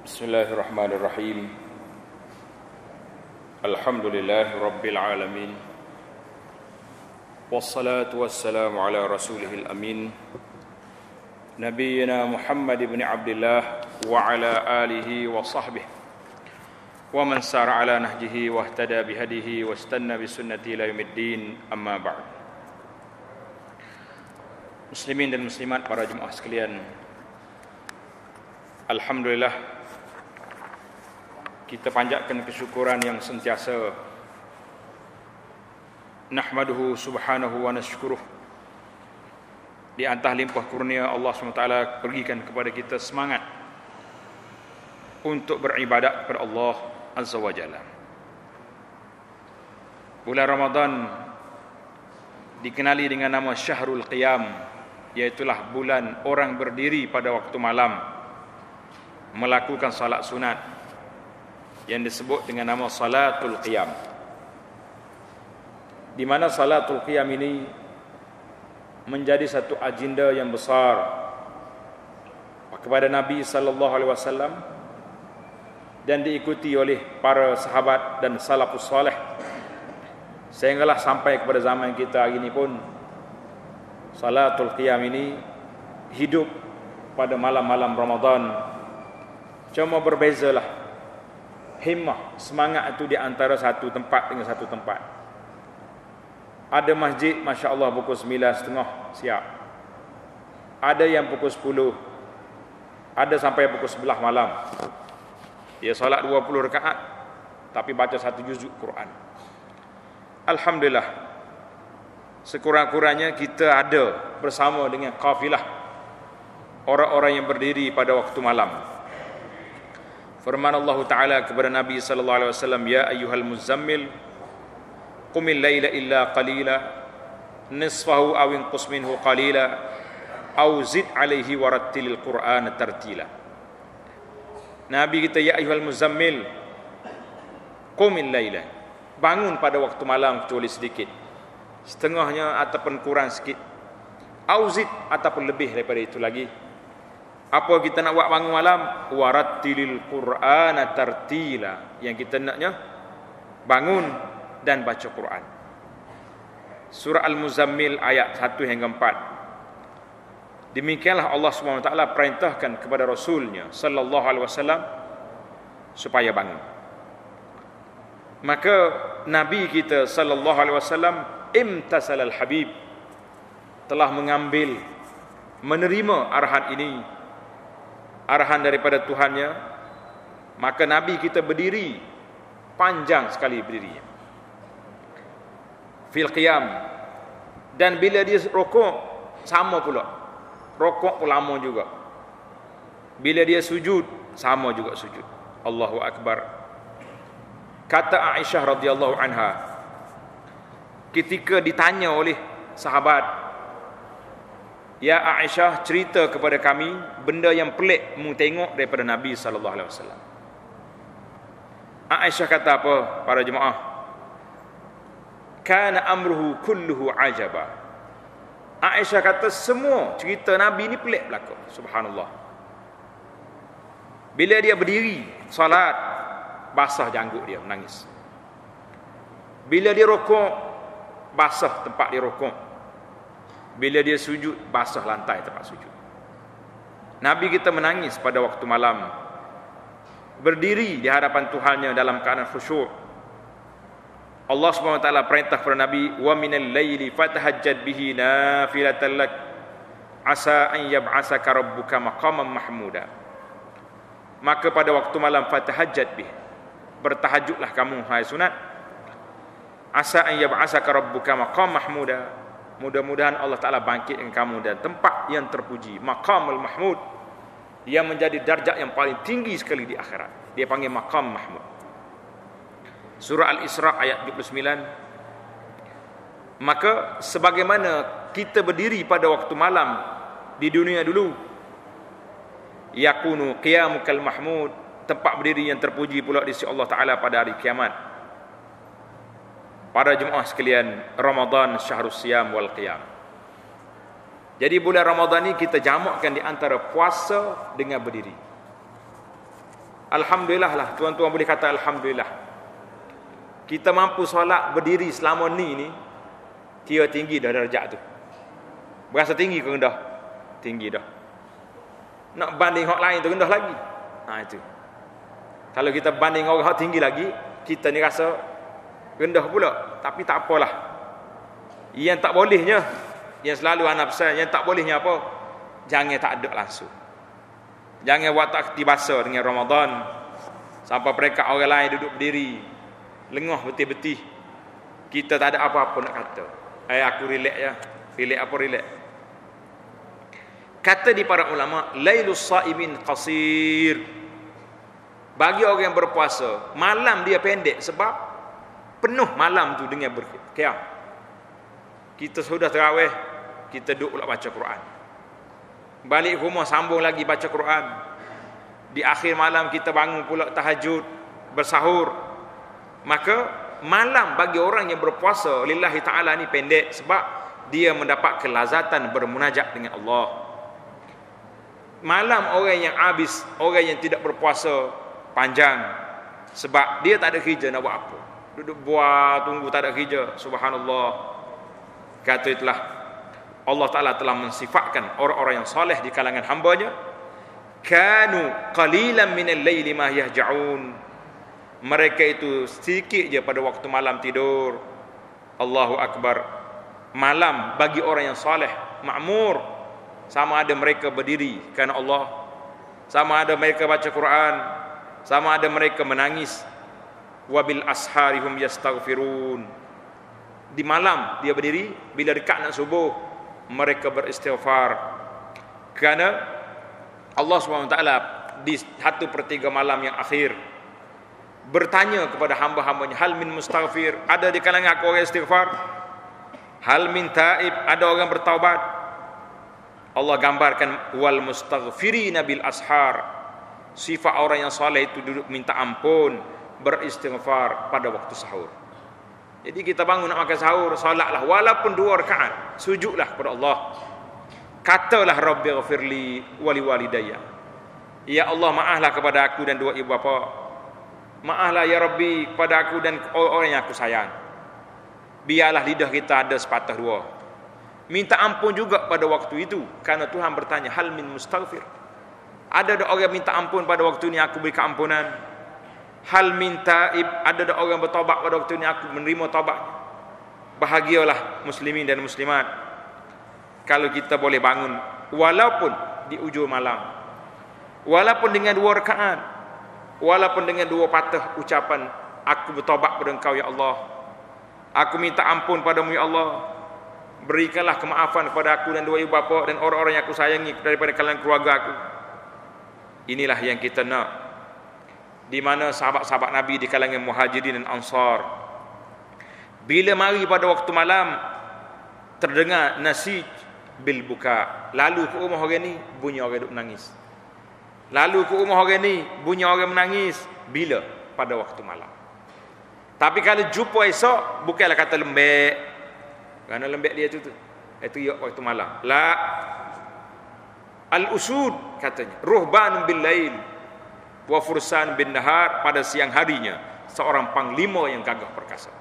Bismillahirrahmanirrahim. Alhamdulillahi rabbil alamin. Wassalatu wassalamu ala rasulihil amin, Nabiyyina Muhammad ibn Abdillah wa ala alihi wa sahbihi wa man sara ala nahjihi wa ihtada bihadihi wa istanna bisunnati ila yaumiddin, amma ba'd. Muslimin dan muslimat, para jemaah sekalian, alhamdulillah, kita panjatkan kesyukuran yang sentiasa. Nahmaduhu subhanahu wa nashkuruh. Di antara limpah kurnia Allah SWT berikan kepada kita semangat untuk beribadat kepada Allah Azza wa Jalla. Bulan Ramadan dikenali dengan nama Syahrul Qiyam, iaitulah bulan orang berdiri pada waktu malam melakukan salat sunat yang disebut dengan nama Salatul Qiyam, di mana Salatul Qiyam ini menjadi satu agenda yang besar kepada Nabi sallallahu alaihi wasallam dan diikuti oleh para sahabat dan salafus saleh, sehinggalah sampai kepada zaman kita hari ini pun Salatul Qiyam ini hidup pada malam-malam Ramadan. Cuma berbezalah himmah, semangat itu di antara satu tempat dengan satu tempat. Ada masjid, Masya Allah, pukul 9.30 siap. Ada yang pukul 10. Ada sampai pukul 11 malam. Dia solat 20 rakaat, tapi baca satu juzuk Quran. Alhamdulillah, sekurang-kurangnya kita ada bersama dengan kafilah orang-orang yang berdiri pada waktu malam. Firman Allah Ta'ala kepada Nabi sallallahu alaihi wasallam, ya ayyuhal muzammil qumil laila illa qalila nisfahu aw inqus minhu qalila aw zid alaihi warattilil qur'ana tartila. Nabi kita, ya ayyuhal muzammil, qumil laila, bangun pada waktu malam kecuali sedikit, setengahnya ataupun kurang sikit, aw zid ataupun lebih daripada itu lagi. Apa kita nak buat bangun malam? Warattilil Qur'ana tartila, yang kita naknya bangun dan baca Quran. Surah Al-Muzammil ayat 1 hingga 4. Demikianlah Allah SWT perintahkan kepada Rasulnya sallallahu alaihi wasallam supaya bangun. Maka Nabi kita sallallahu alaihi wasallam imtasalal habib, telah mengambil, menerima arahan ini, arahan daripada Tuhannya. Maka Nabi kita berdiri, panjang sekali berdirinya, fil qiyam. Dan bila dia rokok, sama pula, rokok pun lama juga. Bila dia sujud, sama juga sujud. Allahu Akbar. Kata Aisyah radhiyallahu anha, ketika ditanya oleh sahabat, ya Aisyah, cerita kepada kami benda yang pelik mu tengok daripada Nabi sallallahu alaihi wasallam. Aisyah kata apa, para jemaah? Kana amruhu kulluhu ajaba. Aisyah kata semua cerita Nabi ni pelik berlaku. Subhanallah. Bila dia berdiri salat, basah janggut dia, menangis. Bila dia rukuk, basah tempat dia rukuk. Bila dia sujud, basah lantai tempat sujud. Nabi kita menangis pada waktu malam, berdiri di hadapan Tuhannya dalam keadaan khusyuk. Allah SWT perintah kepada Nabi, wa minal laili fatahajjad bihi nafilatan lak asa an yab'asaka rabbuka maqaman mahmuda. Maka pada waktu malam fatahajjad bih, bertahajudlah kamu hai sunat, asa an yab'asaka rabbuka maqaman mahmuda, mudah-mudahan Allah Ta'ala bangkitkan kamu dan tempat yang terpuji, maqamul mahmud, yang menjadi darjat yang paling tinggi sekali di akhirat. Dia panggil maqam mahmud. Surah Al-Isra ayat 29. Maka sebagaimana kita berdiri pada waktu malam di dunia dulu, yakunu qiyamukal mahmud, tempat berdiri yang terpuji pula di sisi Allah Ta'ala pada hari kiamat. Para jemaah sekalian, Ramadan syahrus siyam wal qiyam. Jadi bulan Ramadan ni kita jamakkan di antara puasa dengan berdiri. Alhamdulillah lah, tuan-tuan boleh kata alhamdulillah. Kita mampu solat berdiri selama ni kira tinggi dah darjat tu. Berasa tinggi ke rendah? Tinggi dah. Nak banding hak lain tu rendah lagi. Itu. Kalau kita banding orang hak tinggi lagi, kita ni rasa rendah pula. Tapi tak apalah. Yang tak bolehnya, yang selalu anak pesan, yang tak bolehnya apa? Jangan tak ada langsung. Jangan buat tak tibasa dengan Ramadan sampai mereka orang lain duduk berdiri lengah betih-betih. Kita tak ada apa-apa nak kata. Aku relax ya. Relax apa relax? Kata di para ulama, lailus saimin qasir. Bagi orang yang berpuasa, malam dia pendek sebab penuh malam tu dengan berqiyam. Kita sudah tarawih, kita duduk pula baca Quran. Balik rumah sambung lagi baca Quran. Di akhir malam kita bangun pula tahajud, bersahur. Maka malam bagi orang yang berpuasa lillahi ta'ala ni pendek sebab dia mendapat kelazatan bermunajat dengan Allah. Malam orang yang habis, orang yang tidak berpuasa panjang sebab dia tak ada kerja nak buat apa. Duduk buat, tunggu tak ada kerja. Subhanallah. Kata itulah Allah Ta'ala telah mensifatkan orang-orang yang soleh di kalangan hambanya. Kanu qalilan minal layli ma yahja'un. Mereka itu sedikit je pada waktu malam tidur. Allahu Akbar. Malam bagi orang yang soleh makmur. Sama ada mereka berdiri kerana Allah, sama ada mereka baca Quran, sama ada mereka menangis. Wabil asharihum yastaghfirun. Di malam dia berdiri, bila dekat nak subuh mereka beristighfar. Kerana Allah SWT di 1/3 malam yang akhir bertanya kepada hamba-hambanya, hal min mustaghfir, ada di kalangan aku orang istighfar? Hal min taib, ada orang bertaubat? Allah gambarkan wal mustaghfirina bil ashar. Sifat orang yang soleh itu duduk minta ampun, beristighfar pada waktu sahur. Jadi kita bangun nak makan sahur, solatlah walaupun 2 rakaat, sujudlah kepada Allah. Katalah rabbighfirli wa liwalidayya. Ya Allah, maaflah kepada aku dan 2 ibu bapa. Maaflah ya Rabbi kepada aku dan orang yang aku sayang. Biarlah lidah kita ada sepatah 2. Minta ampun juga pada waktu itu, kerana Tuhan bertanya, hal min mustaghfir. Ada orang minta ampun pada waktu ini, aku beri keampunan. Hal min taib, ada orang bertaubat pada waktu ini, aku menerima taubat. Bahagialah muslimin dan muslimat kalau kita boleh bangun walaupun di ujung malam, walaupun dengan 2 rakaat, walaupun dengan 2 patah ucapan, aku bertaubat pada Engkau ya Allah, aku minta ampun padamu ya Allah, berikanlah kemaafan kepada aku dan 2 ibu bapa dan orang-orang yang aku sayangi daripada kalangan keluarga aku. Inilah yang kita nak. Di mana sahabat-sahabat Nabi di kalangan Muhajirin dan Ansar, bila mari pada waktu malam terdengar nasij bil buka, lalu ke rumah orang ni bunyi orang duk menangis, lalu ke rumah orang ni bunyi orang menangis. Bila? Pada waktu malam. Tapi kalau jumpa esok, bukanlah kata lembek, kerana lembek dia tu itu ya waktu malam. La al-usud katanya, ruhbanun bil lail wa fursan bin nahar, pada siang harinya seorang panglima yang gagah perkasa.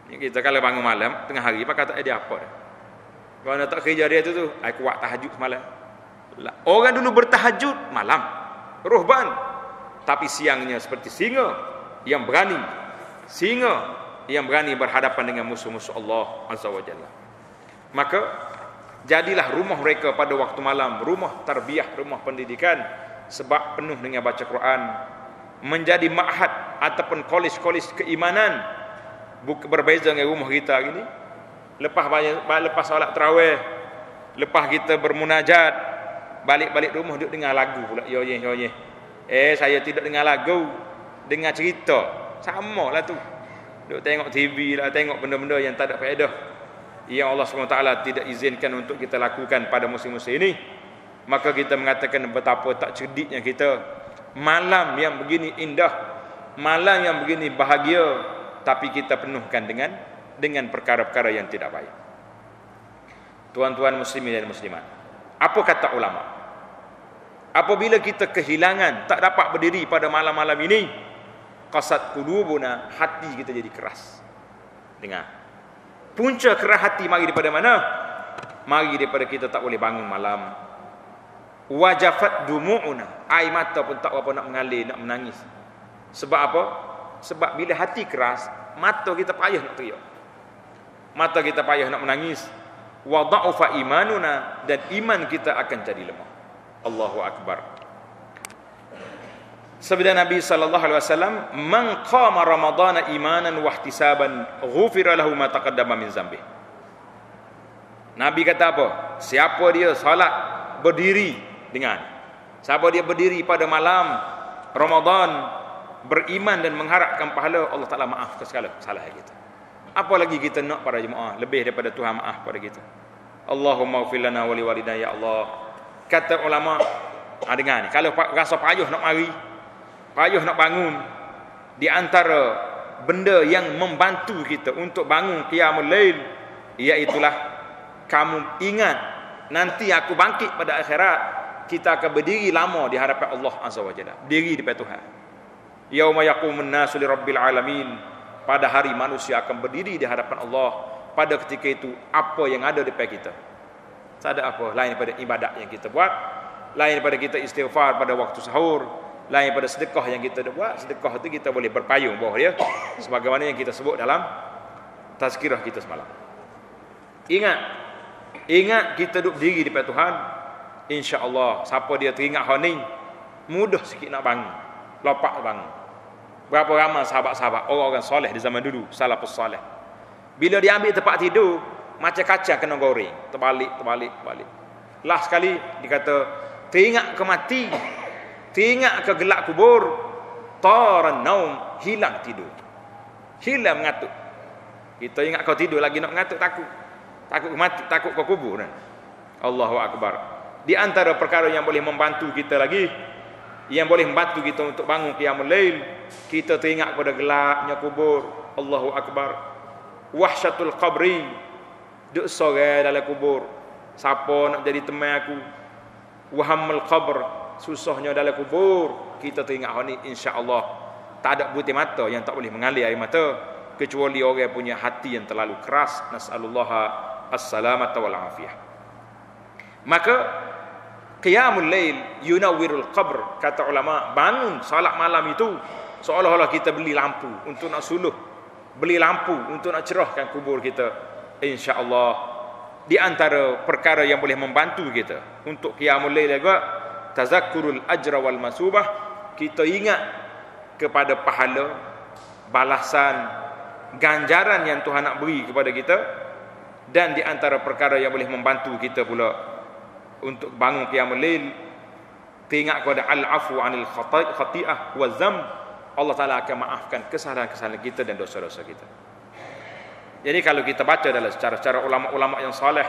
Ni kita kalau bangun malam tengah hari apa kata dia apa dah. Kalau tak kerja dia tu aku buat tahajud semalam. Orang dulu bertahajud malam, ruhban, tapi siangnya seperti singa yang berani, singa yang berani berhadapan dengan musuh-musuh Allah Azza wa Jalla. Maka jadilah rumah mereka pada waktu malam rumah tarbiyah, rumah pendidikan, sebab penuh dengan baca Quran, menjadi ma'had ataupun kolis-kolis keimanan. Berbeza dengan rumah kita hari ni. Lepas solat tarawih, lepas kita bermunajat, balik-balik rumah duduk dengar lagu pula, yoyeh. Saya tidak dengar lagu, dengar cerita. Samalah tu. Duduk tengok TV lah, tengok benda-benda yang tak ada faedah, yang Allah SWT tidak izinkan untuk kita lakukan pada musim-musim ini. Maka kita mengatakan betapa tak cerdiknya kita. Malam yang begini indah, malam yang begini bahagia, tapi kita penuhkan dengan perkara-perkara yang tidak baik. Tuan-tuan muslimin dan muslimat, apa kata ulama? Apabila kita kehilangan, tak dapat berdiri pada malam-malam ini, qasat qulubuna, hati kita jadi keras. Dengar. Punca keras hati mari daripada mana? Mari daripada kita tak boleh bangun malam. Wajafat dumu'una, air mata pun tak apa nak mengalir, nak menangis. Sebab apa? Sebab bila hati keras, mata kita payah nak teriak. Mata kita payah nak menangis. Wa dha'ufa imanuna, dan iman kita akan jadi lemah. Allahu akbar. Sabda Nabi sallallahu alaihi wasallam, "Man qama ramadhana imanan wa ihtisaban, ghufira lahu ma taqaddama min dzambi." Nabi kata apa? Siapa dia solat berdiri dengan, siapa dia berdiri pada malam Ramadan beriman dan mengharapkan pahala, Allah Taala maafkan segala kesalahan kita. Apa lagi kita nak para jemaah lebih daripada Tuhan maaf pada kita? Allahumma ighfir lana wa liwalidayna, ya Allah. Kata ulama, dengar ni, kalau rasa payah nak mari, payah nak bangun, di antara benda yang membantu kita untuk bangun qiyamul lail, iaitulah kamu ingat nanti aku bangkit pada akhirat, kita akan berdiri lama di hadapan Allah Azza wa Jalla, berdiri di depan Tuhan. Yauma yaqumun nasu lirabbil alamin, pada hari manusia akan berdiri di hadapan Allah. Pada ketika itu, apa yang ada di depan kita? Tak ada apa lain daripada ibadat yang kita buat, lain daripada kita istighfar pada waktu sahur, lain daripada sedekah yang kita buat. Sedekah itu kita boleh berpayung bawah dia, sebagaimana yang kita sebut dalam tazkirah kita semalam. Ingat kita duduk diri di depan Tuhan, insya-Allah siapa dia teringat hal ni, mudah sikit nak bangun, lopak bangun. Berapa ramai sahabat-sahabat, orang-orang soleh di zaman dulu, salafus soleh, bila dia ambil tempat tidur, macam kaca kena goreng, terbalik. Last sekali dia kata, teringat ke mati, teringat ke gelap kubur, taran naum, hilang tidur, hilang mengatuk. Kita ingat kau tidur lagi nak mengatuk, takut mati, takut kau kubur kan? Allahu akbar. Di antara perkara yang boleh membantu kita lagi, yang boleh membantu kita untuk bangun qiyamul lail, kita teringat pada gelapnya kubur. Allahu akbar. Wahsyatul qabri, duk sore dalam kubur, siapa nak jadi teman aku? Wahamul qabr, susahnya dalam kubur, kita teringat hal ni, insya-Allah tak ada butir mata yang tak boleh mengalir air mata, kecuali orang punya hati yang terlalu keras. Nas'alullaha as-salamata wal afiyah. Maka qiyamul lail yunawwirul qabr, kata ulama, bangun salat malam itu seolah-olah kita beli lampu untuk nak suluh, beli lampu untuk nak cerahkan kubur kita. Insya-Allah di antara perkara yang boleh membantu kita untuk qiyamul lail juga, tazakkurul ajra wal masubah, kita ingat kepada pahala, balasan, ganjaran yang Tuhan nak beri kepada kita. Dan di antara perkara yang boleh membantu kita pula untuk bangun qiyamul lail, teringat kepada al-afu anil khati'ah wa dzam, Allah Taala akan maafkan kesalahan-kesalahan kita dan dosa-dosa kita. Jadi kalau kita baca dalam cara-cara ulama-ulama yang saleh,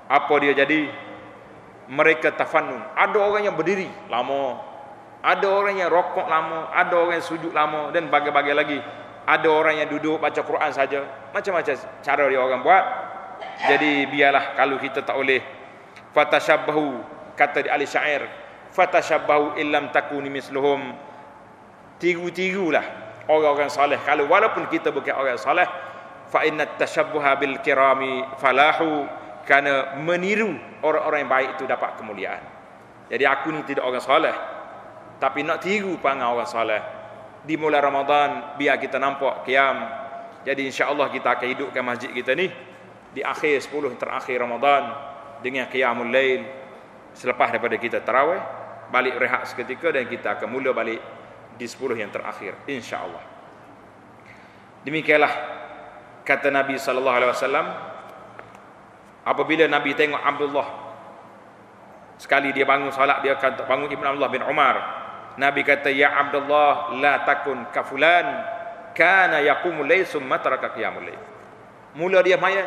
apa dia jadi? Mereka tafannun. Ada orang yang berdiri lama, ada orang yang rokok lama, ada orang yang sujud lama, dan bagai-bagai lagi. Ada orang yang duduk baca Quran saja. Macam-macam cara dia orang buat. Jadi biarlah kalau kita tak boleh, fatashabbahu, kata di ahli syair, fatashabbahu illam takuni misluhum, tiru-tirulah orang-orang saleh. Kalau walaupun kita bukan orang saleh, fa innat tashabbuha bil kirami falahu, kerana meniru orang-orang yang baik itu dapat kemuliaan. Jadi aku ni tidak orang saleh, tapi nak tiru perangai orang saleh. Di mulai Ramadan biar kita nampak qiyam. Jadi insya-Allah kita akan hidupkan masjid kita ni di akhir 10 terakhir Ramadan dengan qiyamul lail. Selepas daripada kita tarawih, balik rehat seketika, dan kita akan mula balik di 10 yang terakhir, insya-Allah. Demikianlah kata Nabi sallallahu alaihi wasallam. Apabila Nabi tengok Abdullah, sekali dia bangun salat, dia kata, bangun Ibn Abdullah bin Umar, Nabi kata, ya Abdullah, la takun kafulan kana yaqumul lail summa taraka qiyamul lail. Mula dia maya,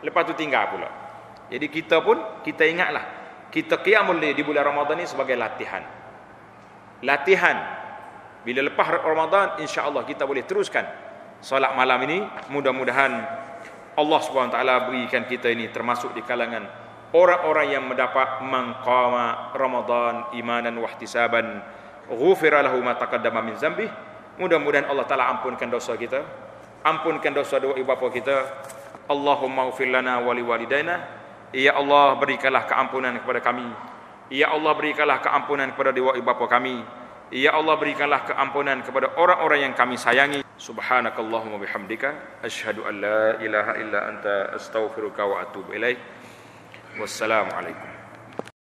lepas tu tinggal pula. Jadi kita pun, kita ingatlah, kita qiyamul lail di bulan Ramadan ni sebagai latihan. Bila lepas Ramadan, insya-Allah kita boleh teruskan solat malam ini. Mudah-mudahan Allah SWT berikan kita ini termasuk di kalangan orang-orang yang mendapat maqama Ramadan imanan wa ihtisaban ghufira lahu ma taqaddama min dzambih. Mudah-mudahan Allah Taala ampunkan dosa kita, ampunkan dosa ibu bapa kita. Allahumma ighfir lana wa liwalidaina. Ya Allah, berikanlah keampunan kepada kami. Ya Allah, berikanlah keampunan kepada ibu bapa kami. Ya Allah, berikanlah keampunan kepada orang-orang yang kami sayangi. Subhanakallahumma bihamdika asyhadu an la ilaha illa anta astaghfiruka wa atubu ilaik. Wassalamualaikum.